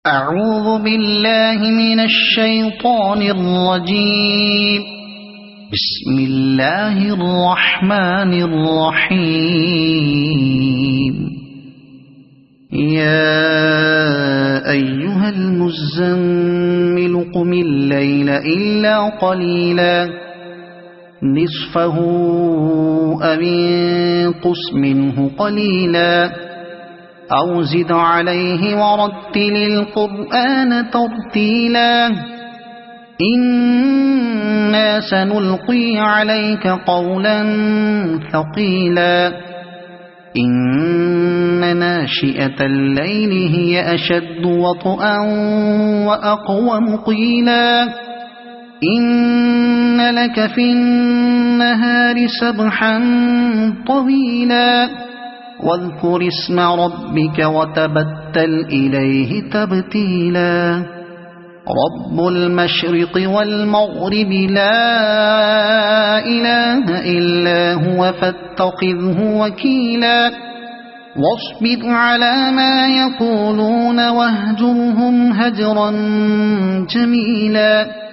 أعوذ بالله من الشيطان الرجيم. بسم الله الرحمن الرحيم. يا أيها المزمل قم الليل إلا قليلا نصفه أو انقص منه قليلا أو زد عليه ورتل القرآن ترتيلا إنا سنلقي عليك قولا ثقيلا إن ناشئة الليل هي أشد وطئا وأقوم قيلا إن لك في النهار سبحا طويلا واذكر اسم ربك وتبتل إليه تبتيلا رب المشرق والمغرب لا إله إلا هو فاتخذه وكيلا واصبر على ما يقولون واهجرهم هجرا جميلا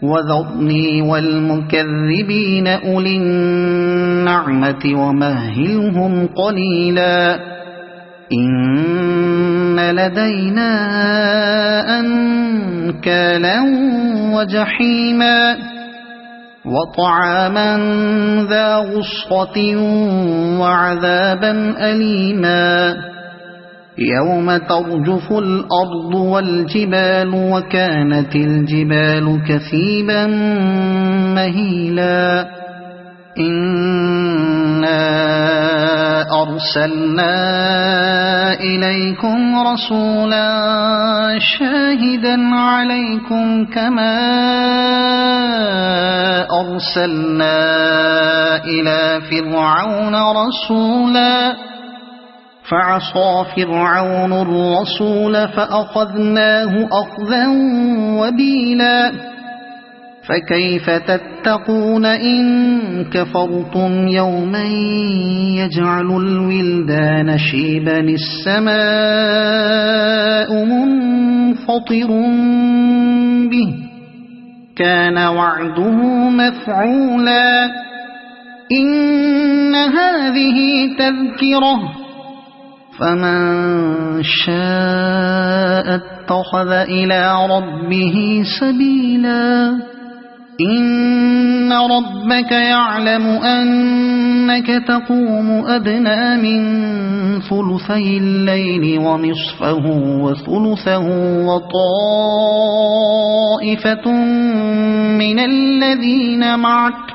وذرني والمكذبين أولي النعمة ومهلهم قليلا إن لدينا أنكالا وجحيما وطعاما ذا غصة وعذابا أليما يوم ترجف الأرض والجبال وكانت الجبال كثيبا مهيلا إنا أرسلنا إليكم رسولا شاهدا عليكم كما أرسلنا إلى فرعون رسولا فعصى فرعون الرسول فأخذناه أخذا وبيلا فكيف تتقون إن كفرتم يوما يجعل الولدان شيبا السماء منفطر به كان وعده مفعولا إن هذه تذكرة فمن شاء اتخذ إلى ربه سبيلا إن ربك يعلم أنك تقوم أدنى من ثلثي الليل ونصفه وثلثه وطائفة من الذين معك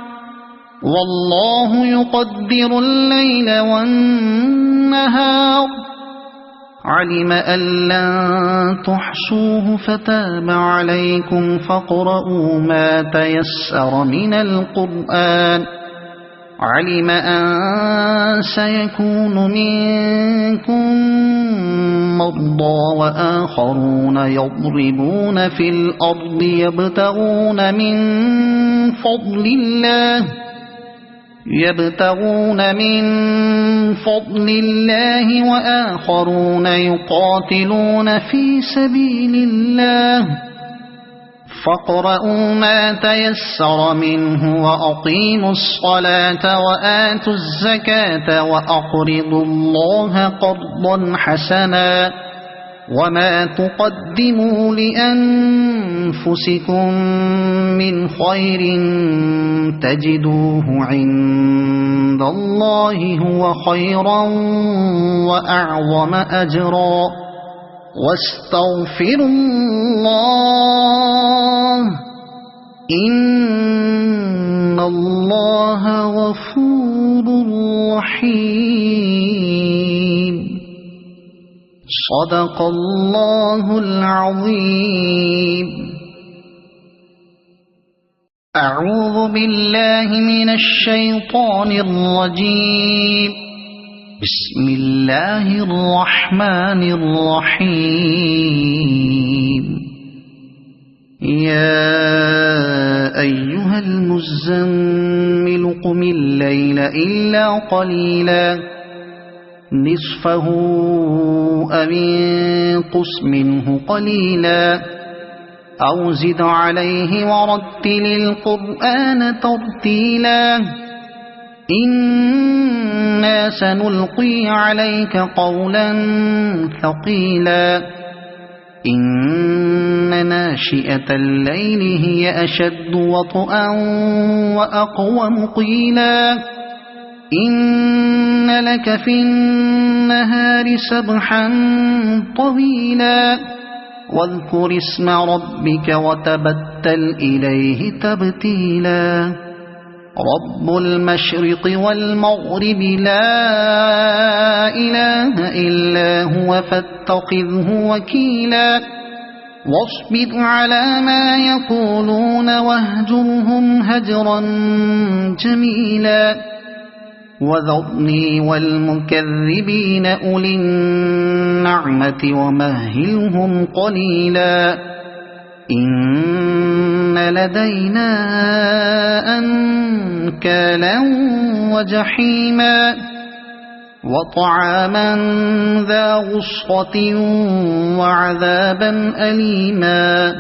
والله يقدر الليل والنهار علم أن لن تحصوه فتاب عليكم فاقرؤوا ما تيسر من القرآن علم أن سيكون منكم مرضى وآخرون يضربون في الأرض يبتغون من فضل الله وآخرون يقاتلون في سبيل الله فاقرؤوا ما تيسر منه وأقيموا الصلاة وآتوا الزكاة وأقرضوا الله قرضا حسنا وما تقدموا لأنفسكم من خير تجدوه عند الله هو خيرا وأعظم أجرا واستغفروا الله إن الله غفور رحيم صدق الله العظيم. أعوذ بالله من الشيطان الرجيم. بسم الله الرحمن الرحيم. يا أيها المزمل قم الليل إلا قليلا نصفه أو انقص منه قليلا أو زد عليه ورتل القرآن ترتيلا إنا سنلقي عليك قولا ثقيلا إن ناشئة الليل هي أشد وطئا وأقوم قيلا إن لك في النهار سبحا طويلا واذكر اسم ربك وتبتل إليه تبتيلا رب المشرق والمغرب لا إله إلا هو فاتخذه وكيلا واصبر على ما يقولون واهجرهم هجرا جميلا وذرني والمكذبين أولي النعمة ومهلهم قليلا إن لدينا أنكالا وجحيما وطعاما ذا غصة وعذابا أليما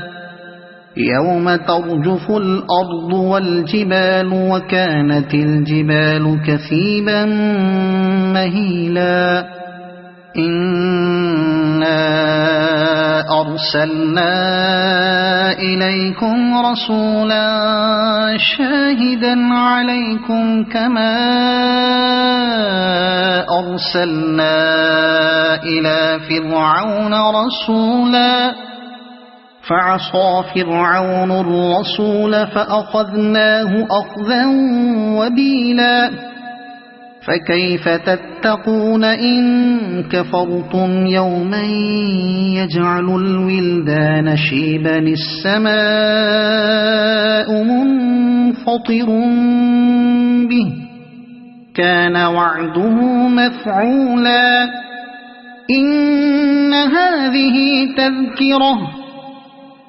يوم ترجف الأرض والجبال وكانت الجبال كثيبا مهيلا إنا أرسلنا إليكم رسولا شاهدا عليكم كما أرسلنا إلى فرعون رسولا فعصى فرعون الرسول فأخذناه أخذا وبيلا فكيف تتقون إن كفرتم يوما يجعل الولدان شيبا السماء منفطر به كان وعده مفعولا إن هذه تذكرة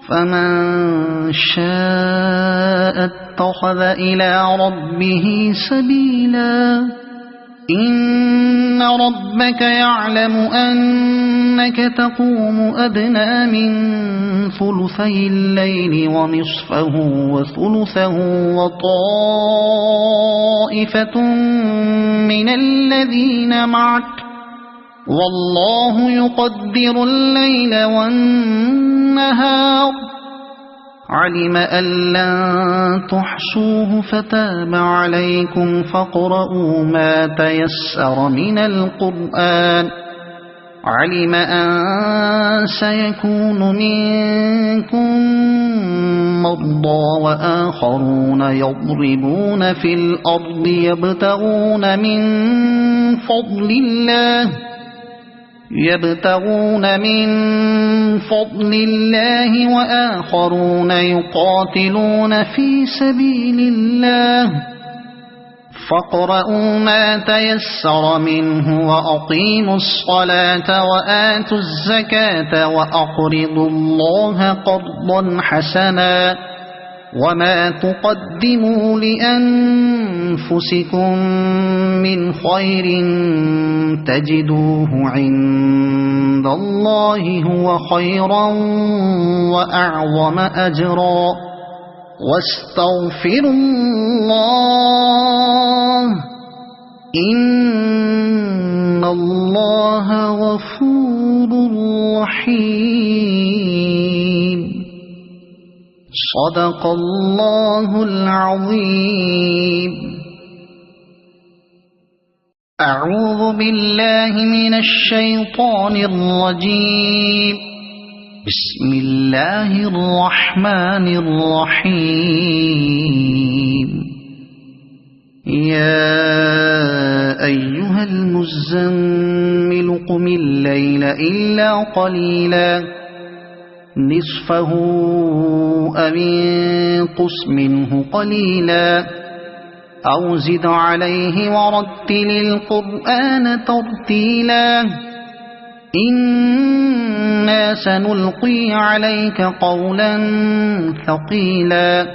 فمن شاء اتخذ إلى ربه سبيلا إن ربك يعلم أنك تقوم أدنى من ثلثي الليل ونصفه وثلثه وطائفة من الذين معك والله يقدر الليل والنهار علم أن لن تحصوه فتاب عليكم فاقرؤوا ما تيسر من القرآن علم أن سيكون منكم مرضى وآخرون يضربون في الأرض يبتغون من فضل الله وآخرون يقاتلون في سبيل الله فاقرؤوا ما تيسر منه وأقيموا الصلاة وآتوا الزكاة وأقرضوا الله قرضا حسنا وما تقدموا لأنفسكم من خير تجدوه عند الله هو خيرا وأعظم أجرا واستغفروا الله إن الله غفور رحيم صدق الله العظيم. أعوذ بالله من الشيطان الرجيم. بسم الله الرحمن الرحيم. يا أيها المزمل قم الليل إلا قليلا نصفه أو انقص منه قليلا أو زد عليه ورتل القرآن ترتيلا إنا سنلقي عليك قولا ثقيلا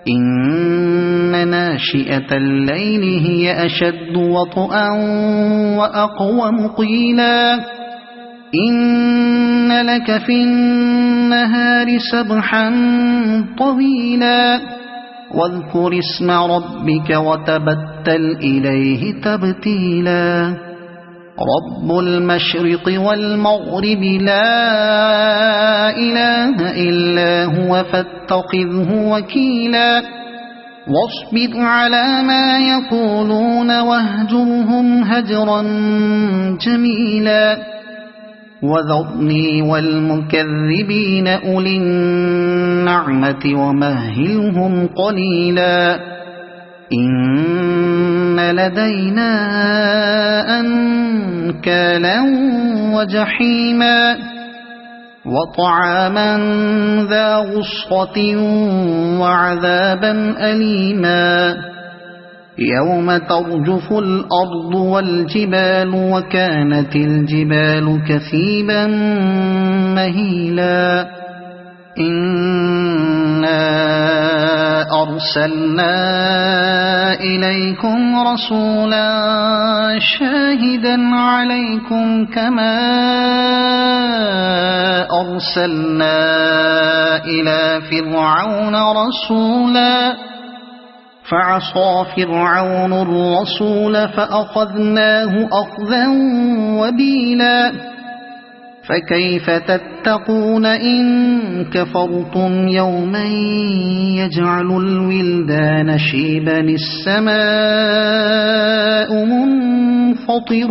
إن ناشئة الليل هي أشد وطئا وأقوم قيلا إن لك في النهار سبحا طويلا واذكر اسم ربك وتبتل إليه تبتيلا رب المشرق والمغرب لا إله إلا هو فاتخذه وكيلا واصبر على ما يقولون واهجرهم هجرا جميلا وذرني والمكذبين أولي النعمة ومهلهم قليلا إن لدينا أنكالا وجحيما وطعاما ذا غصة وعذابا أليما يوم ترجف الأرض والجبال وكانت الجبال كثيبا مهيلا إنا أرسلنا إليكم رسولا شاهدا عليكم كما أرسلنا إلى فرعون رسولا فعصى فرعون الرسول فأخذناه أخذا وبيلا فكيف تتقون إن كفرتم يوما يجعل الولدان شيبا السماء منفطر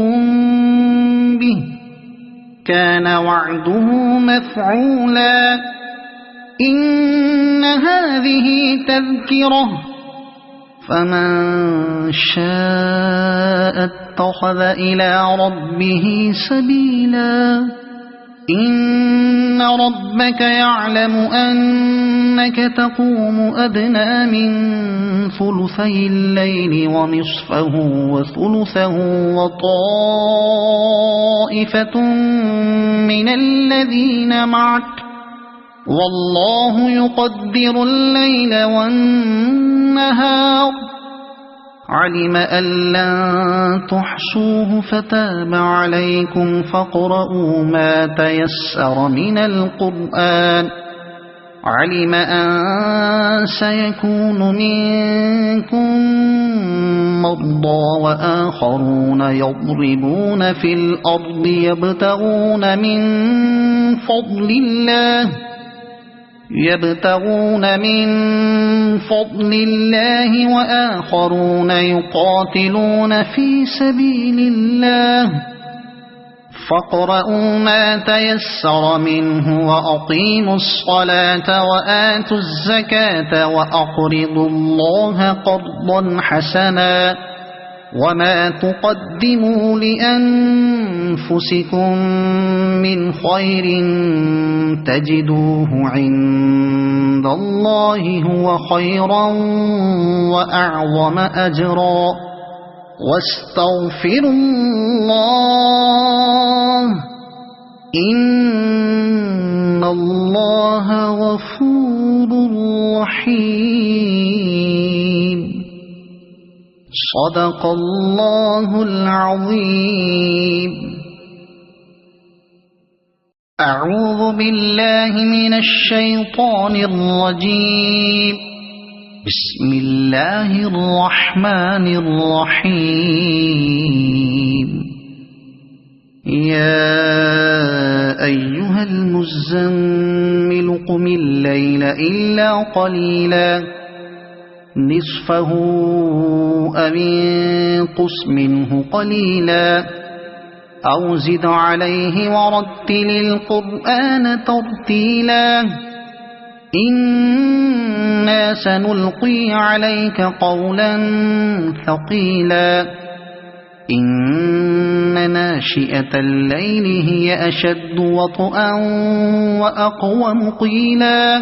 به كان وعده مفعولا إن هذه تذكرة فمن شاء اتخذ إلى ربه سبيلا إن ربك يعلم أنك تقوم أدنى من ثلثي الليل ونصفه وثلثه وطائفة من الذين معك والله يقدر الليل والنهار علم أن لن تحصوه فتاب عليكم فاقرؤوا ما تيسر من القرآن علم أن سيكون منكم مرضى وآخرون يضربون في الأرض يبتغون من فضل الله وآخرون يقاتلون في سبيل الله فاقرؤوا ما تيسر منه وأقيموا الصلاة وآتوا الزكاة وأقرضوا الله قرضا حسنا وما تقدموا لأنفسكم من خير تجدوه عند الله هو خيرا وأعظم أجرا واستغفروا الله إن الله غفور رحيم صدق الله العظيم. أعوذ بالله من الشيطان الرجيم. بسم الله الرحمن الرحيم. يا أيها المزمل قم الليل إلا قليلا نصفه أو انقص منه قليلا أو زد عليه ورتل القرآن ترتيلا إنا سنلقي عليك قولا ثقيلا إن ناشئة الليل هي أشد وطئا وأقوم قيلا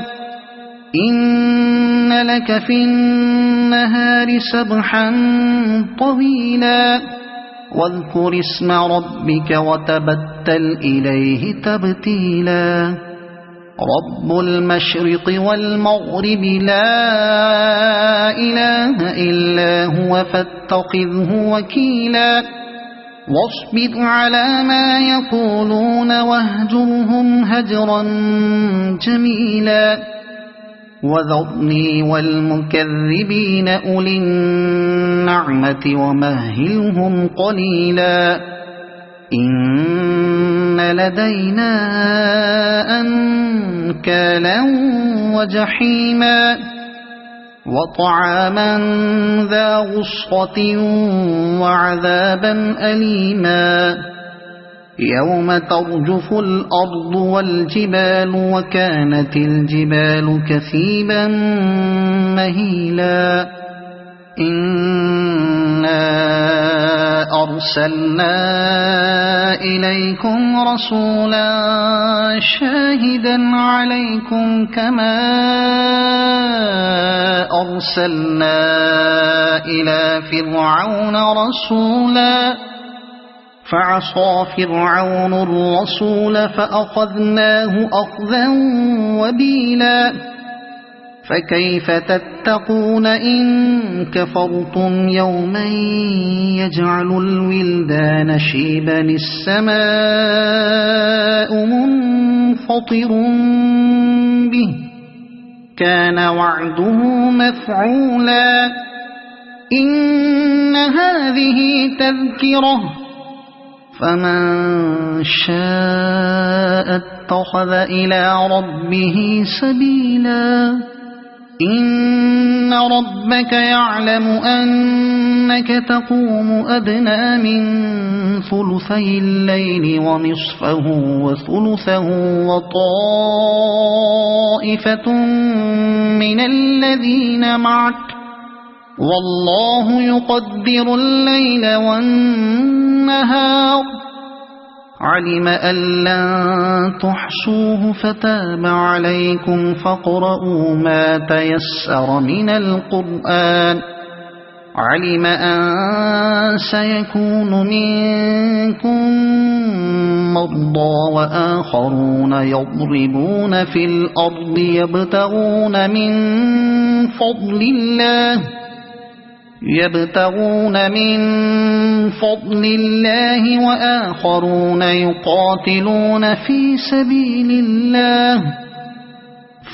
إن لك في النهار سبحا طويلا واذكر اسم ربك وتبتل إليه تبتيلا رب المشرق والمغرب لا إله إلا هو فاتخذه وكيلا واصبر على ما يقولون واهجرهم هجرا جميلا وذرني والمكذبين أولي النعمة ومهلهم قليلا إن لدينا أنكالا وجحيما وطعاما ذا غصة وعذابا أليما يوم ترجف الأرض والجبال وكانت الجبال كثيبا مهيلا إنا أرسلنا إليكم رسولا شاهدا عليكم كما أرسلنا إلى فرعون رسولا فعصى فرعون الرسول فأخذناه أخذا وبيلا فكيف تتقون إن كفرتم يوما يجعل الولدان شيبا السماء منفطر به كان وعده مفعولا إن هذه تذكرة فمن شاء اتخذ إلى ربه سبيلا إن ربك يعلم أنك تقوم أدنى من ثلثي الليل ونصفه وثلثه وطائفة من الذين معك والله يقدر الليل والنهار علم أن لن تحصوه فتاب عليكم فاقرؤوا ما تيسر من القرآن علم أن سيكون منكم مرضى وآخرون يضربون في الأرض يبتغون من فضل الله وآخرون يقاتلون في سبيل الله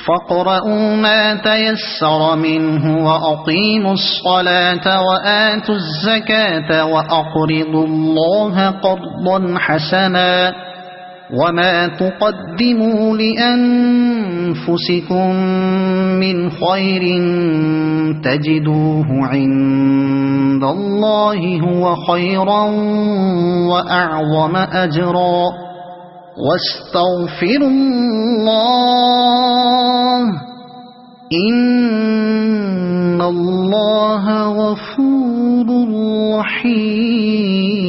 فاقرؤوا ما تيسر منه وأقيموا الصلاة وآتوا الزكاة وأقرضوا الله قرضا حسنا وما تقدموا لأنفسكم من خير تجدوه عند الله هو خيرا وأعظم أجرا واستغفروا الله إن الله غفور رحيم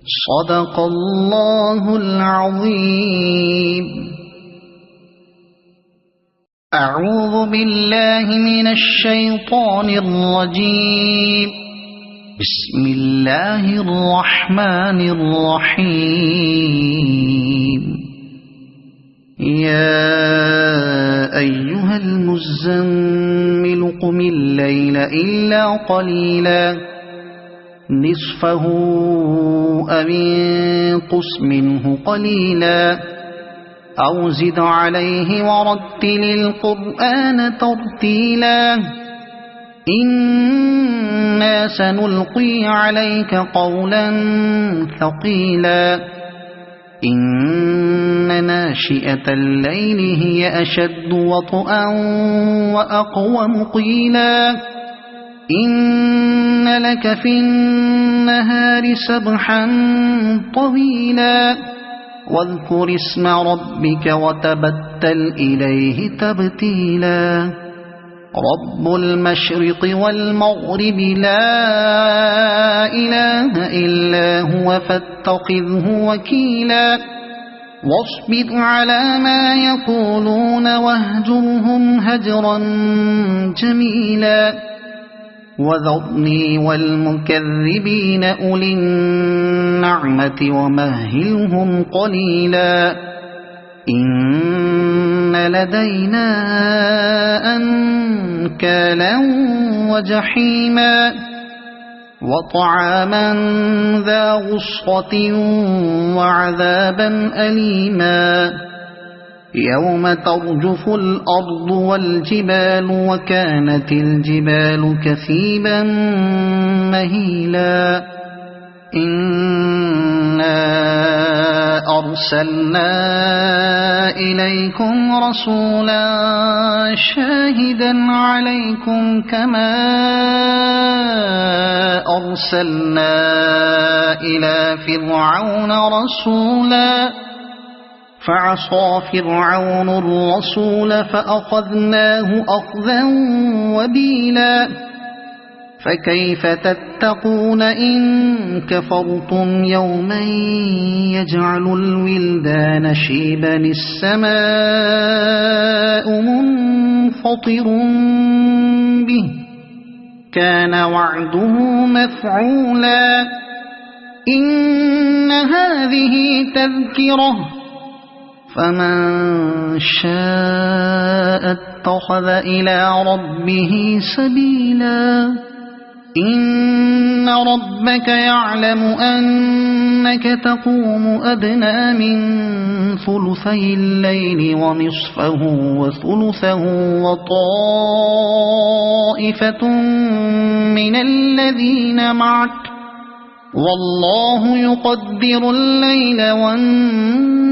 صدق الله العظيم. أعوذ بالله من الشيطان الرجيم. بسم الله الرحمن الرحيم. يا أيها المزمل قم الليل إلا قليلا نصفه أو انقص منه قليلا أو زد عليه ورتل القرآن ترتيلا إنا سنلقي عليك قولا ثقيلا إن ناشئة الليل هي أشد وطئا وأقوم قيلا إن لك في النهار سبحا طويلا واذكر اسم ربك وتبتل إليه تبتيلا رب المشرق والمغرب لا إله إلا هو فاتخذه وكيلا واصبر على ما يقولون واهجرهم هجرا جميلا وذرني والمكذبين أولي النعمة ومهلهم قليلا إن لدينا أنكالا وجحيما وطعاما ذا غصة وعذابا أليما يوم ترجف الأرض والجبال وكانت الجبال كثيبا مهيلا إنا أرسلنا إليكم رسولا شاهدا عليكم كما أرسلنا إلى فرعون رسولا فعصى فرعون الرسول فأخذناه أخذا وبيلا فكيف تتقون إن كفرتم يوما يجعل الولدان شيبا السماء منفطر به كان وعده مفعولا إن هذه تذكرة فمن شاء اتخذ إلى ربه سبيلا إن ربك يعلم أنك تقوم أدنى من ثلثي الليل ونصفه وثلثه وطائفة من الذين معك والله يقدر الليل والنهار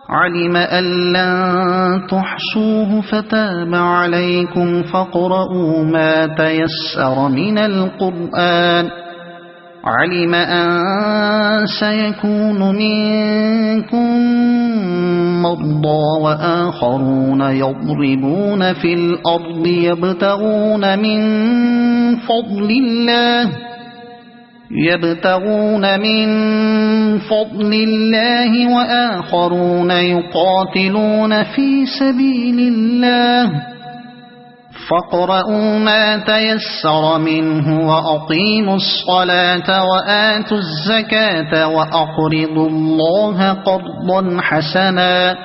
علم أن لن تحصوه فتاب عليكم فاقرؤوا ما تيسر من القرآن علم أن سيكون منكم مرضى وآخرون يضربون في الأرض يبتغون من فضل الله وآخرون يقاتلون في سبيل الله فاقرؤوا ما تيسر منه وأقيموا الصلاة وآتوا الزكاة وأقرضوا الله قرضا حسنا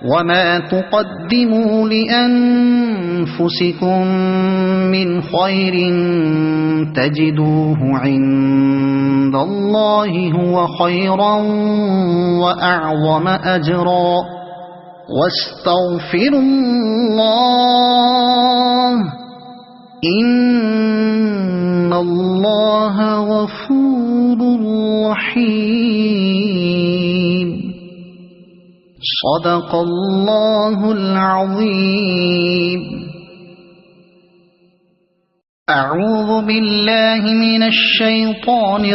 وما تقدموا لأنفسكم من خير تجدوه عند الله هو خيرا وأعظم أجرا واستغفروا الله إن الله غفور رحيم صدق الله العظيم. أعوذ بالله من الشيطان